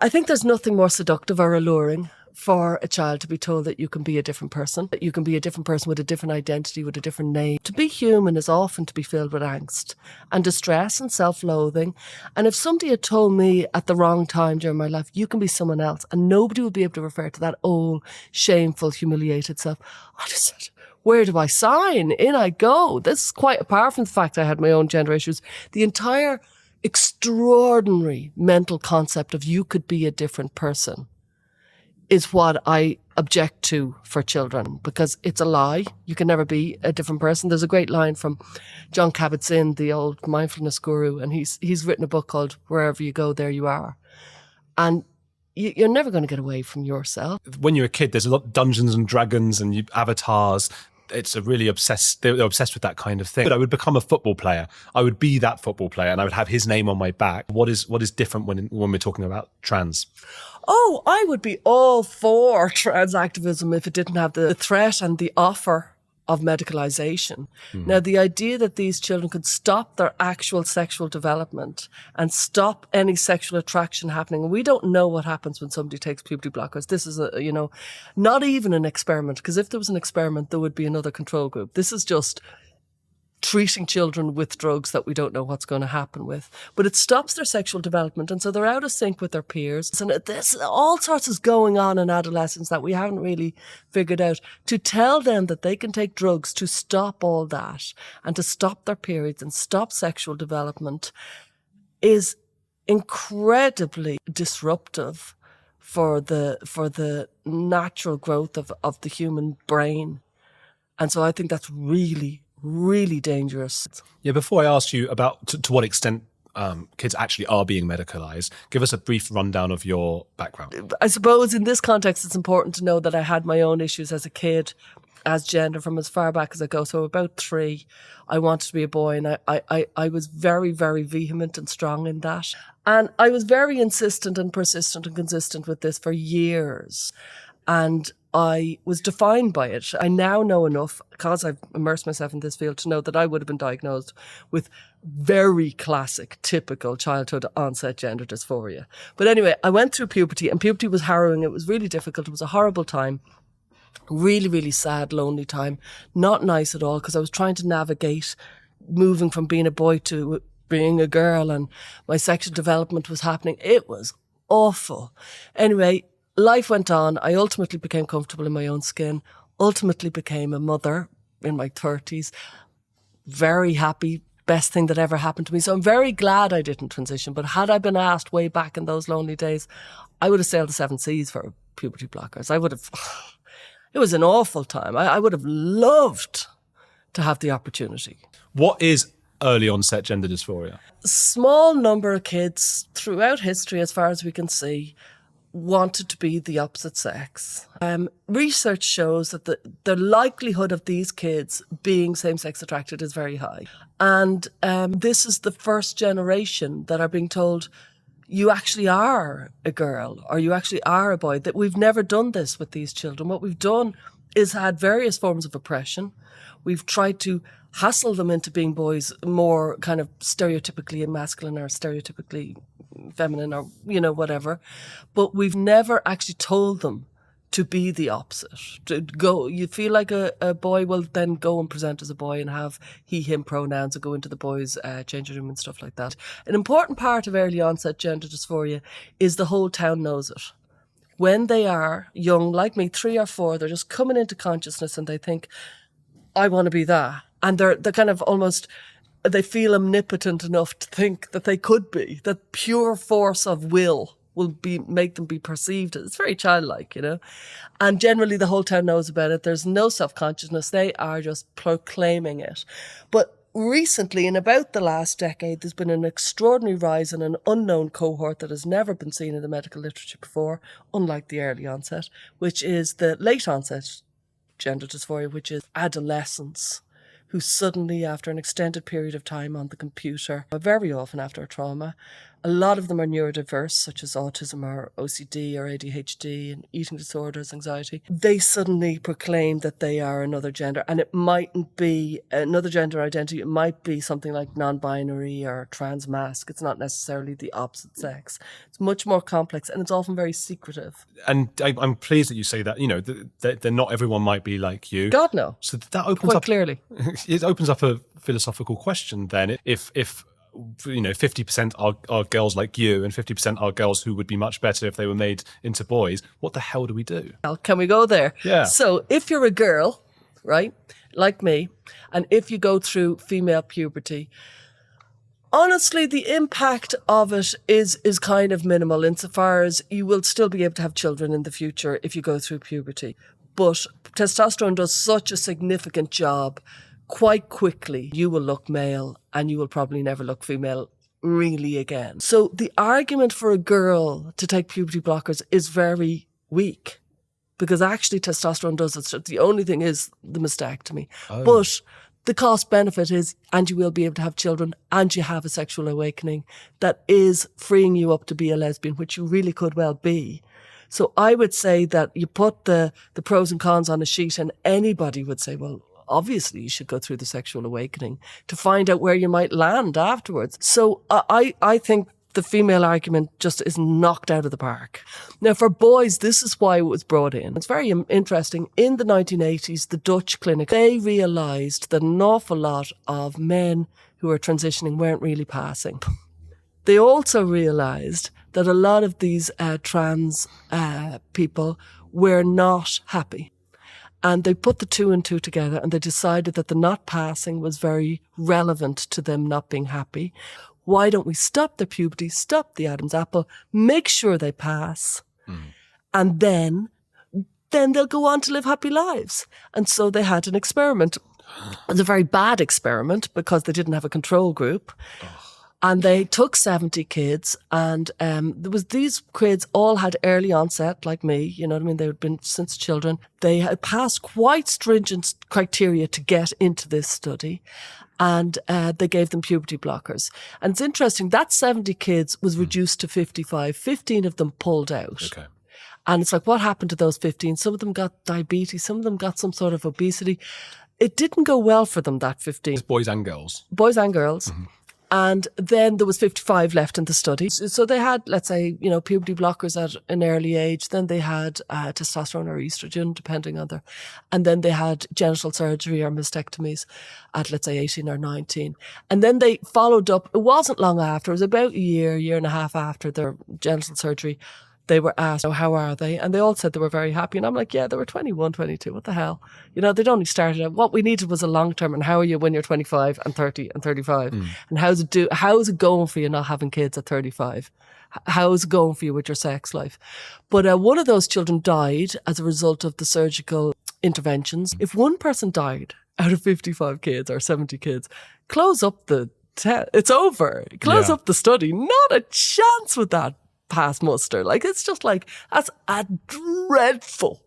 I think there's nothing more seductive or alluring for a child to be told that you can be a different person, that you can be a different person with a different identity, with a different name. To be human is often to be filled with angst and distress and self-loathing. And if somebody had told me at the wrong time during my life, you can be someone else, and nobody would be able to refer to that old, shameful, humiliated self, I just said, where do I sign? In I go. This is quite apart from the fact I had my own gender issues. The entire extraordinary mental concept of you could be a different person is what I object to for children, because it's a lie. You can never be a different person. There's a great line from John Kabat-Zinn, the old mindfulness guru, and he's written a book called Wherever You Go, There You Are. And you're never going to get away from yourself. When you're a kid, there's a lot of Dungeons and Dragons and avatars. It's a really they're obsessed with that kind of thing. But I would become a football player. I would be that football player and I would have his name on my back. What is different when we're talking about trans? Oh, I would be all for trans activism if it didn't have the threat and the offer of medicalization. Now, the idea that these children could stop their actual sexual development and stop any sexual attraction happening. And we don't know what happens when somebody takes puberty blockers. This is not even an experiment, because if there was an experiment, there would be another control group. This is just treating children with drugs that we don't know what's going to happen with. But it stops their sexual development, and so they're out of sync with their peers. And this, all sorts is going on in adolescence that we haven't really figured out. To tell them that they can take drugs to stop all that and to stop their periods and stop sexual development is incredibly disruptive for the natural growth of the human brain. And so I think that's really dangerous. Yeah, before I ask you about to what extent kids actually are being medicalized, give us a brief rundown of your background. I suppose in this context, it's important to know that I had my own issues as a kid, as gender, from as far back as I go. So about 3, I wanted to be a boy, and I was very, very vehement and strong in that. And I was very insistent and persistent and consistent with this for years. And I was defined by it. I now know enough, because I've immersed myself in this field, to know that I would have been diagnosed with very classic, typical childhood onset gender dysphoria. But anyway, I went through puberty, and puberty was harrowing. It was really difficult. It was a horrible time. Really, really sad, lonely time. Not nice at all, because I was trying to navigate moving from being a boy to being a girl, and my sexual development was happening. It was awful. Anyway, life went on. I ultimately became comfortable in my own skin, ultimately became a mother in my 30s. Very happy, best thing that ever happened to me. So I'm very glad I didn't transition. But had I been asked way back in those lonely days, I would have sailed the 7 seas for puberty blockers. It was an awful time. I would have loved to have the opportunity. What is early onset gender dysphoria? Small number of kids throughout history, as far as we can see, wanted to be the opposite sex. Research shows that the likelihood of these kids being same-sex attracted is very high. And this is the first generation that are being told, you actually are a girl or you actually are a boy. That we've never done this with these children. What we've done is had various forms of oppression. We've tried to hustle them into being boys, more kind of stereotypically masculine or stereotypically feminine or, whatever. But we've never actually told them to be the opposite. To go, you feel like a boy, will then go and present as a boy and have he, him pronouns and go into the boys' changing room and stuff like that. An important part of early onset gender dysphoria is the whole town knows it. When they are young, like me, 3 or 4, they're just coming into consciousness and they think, I want to be that. And they're kind of almost, they feel omnipotent enough to think that they could be, that pure force of will make them be perceived. It's very childlike, And generally the whole town knows about it. There's no self-consciousness. They are just proclaiming it. But recently, in about the last decade, there's been an extraordinary rise in an unknown cohort that has never been seen in the medical literature before, unlike the early onset, which is the late onset gender dysphoria, which is adolescents who suddenly, after an extended period of time on the computer, very often after a trauma, A lot of them are neurodiverse, such as autism or OCD or ADHD and eating disorders, anxiety. They suddenly proclaim that they are another gender, and it mightn't be another gender identity. It might be something like non-binary or transmasc. It's not necessarily the opposite sex. It's much more complex, and it's often very secretive. And I'm pleased that you say that, that not everyone might be like you. God, no. So that opens Quite up clearly. It opens up a philosophical question then. If 50% are girls like you and 50% are girls who would be much better if they were made into boys, what the hell do we do? Well, can we go there? Yeah. So if you're a girl, right, like me, and if you go through female puberty, honestly, the impact of it is kind of minimal insofar as you will still be able to have children in the future if you go through puberty. But testosterone does such a significant job. Quite quickly, you will look male and you will probably never look female really again. So the argument for a girl to take puberty blockers is very weak because actually testosterone does it. The only thing is the mastectomy. Oh. But the cost benefit is, and you will be able to have children and you have a sexual awakening that is freeing you up to be a lesbian, which you really could well be. So I would say that you put the pros and cons on a sheet and anybody would say, well, obviously you should go through the sexual awakening to find out where you might land afterwards. So I think the female argument just is knocked out of the park. Now for boys, this is why it was brought in. It's very interesting. In the 1980s, the Dutch clinic, they realised that an awful lot of men who were transitioning weren't really passing. They also realised that a lot of these trans people were not happy. And they put the two and two together and they decided that the not passing was very relevant to them not being happy. Why don't we stop their puberty, stop the Adam's apple, make sure they pass, and then they'll go on to live happy lives. And so they had an experiment. It was a very bad experiment because they didn't have a control group. And they took 70 kids and these kids all had early onset, like me, you know what I mean? They had been since children. They had passed quite stringent criteria to get into this study and they gave them puberty blockers. And it's interesting, that 70 kids was reduced to 55. 15 of them pulled out. Okay. And it's like, what happened to those 15? Some of them got diabetes, some of them got some sort of obesity. It didn't go well for them, that 15. It's boys and girls. Boys and girls. Mm-hmm. And then there was 55 left in the study. So they had, let's say, puberty blockers at an early age. Then they had testosterone or estrogen, depending on their, and then they had genital surgery or mastectomies at, let's say, 18 or 19. And then they followed up. It wasn't long after. It was about a year and a half after their genital surgery. They were asked, how are they? And they all said they were very happy. And I'm like, yeah, they were 21, 22. What the hell? They'd only started out. What we needed was a long term. And how are you when you're 25 and 30 and 35? And how's it going for you not having kids at 35? How's it going for you with your sex life? But one of those children died as a result of the surgical interventions. If one person died out of 55 kids or 70 kids, close up it's over. Close up the study. Not a chance with that. Pass muster. It's just that's a dreadful,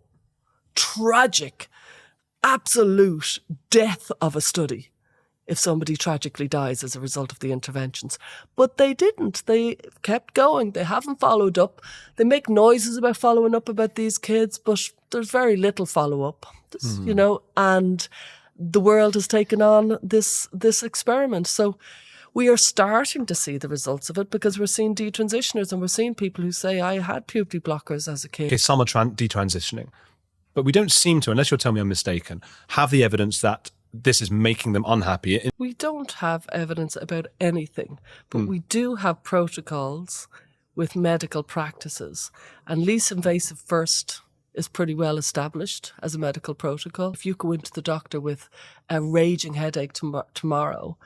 tragic, absolute death of a study if somebody tragically dies as a result of the interventions. But they didn't. They kept going. They haven't followed up. They make noises about following up about these kids, but there's very little follow-up, and the world has taken on this experiment. So we are starting to see the results of it because we're seeing detransitioners and we're seeing people who say, I had puberty blockers as a kid. Okay, some are detransitioning, but we don't seem to, unless you'll tell me I'm mistaken, have the evidence that this is making them unhappy. We don't have evidence about anything, but we do have protocols with medical practices. And least invasive first is pretty well established as a medical protocol. If you go into the doctor with a raging headache tomorrow,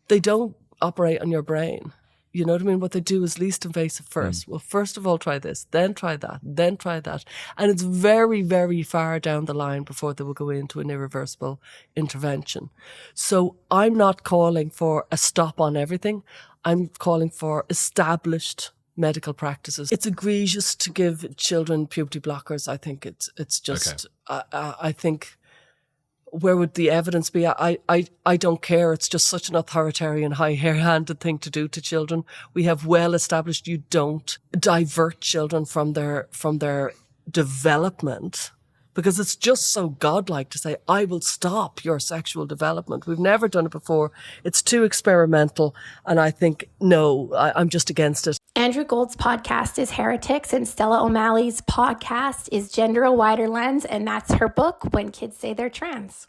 they don't operate on your brain. You know what I mean? What they do is least invasive first. Well, first of all, try this, then try that, then try that. And it's very, very far down the line before they will go into an irreversible intervention. So I'm not calling for a stop on everything. I'm calling for established medical practices. It's egregious to give children puberty blockers. I think it's just, okay. I think where would the evidence be? I don't care. It's just such an authoritarian, high-handed thing to do to children. We have well established you don't divert children from their development, because it's just so godlike to say, I will stop your sexual development. We've never done it before. It's too experimental. And I think, no, I'm just against it. Andrew Gould's podcast is Heretics, and Stella O'Malley's podcast is Gender: A Wider Lens, and that's her book, When Kids Say They're Trans.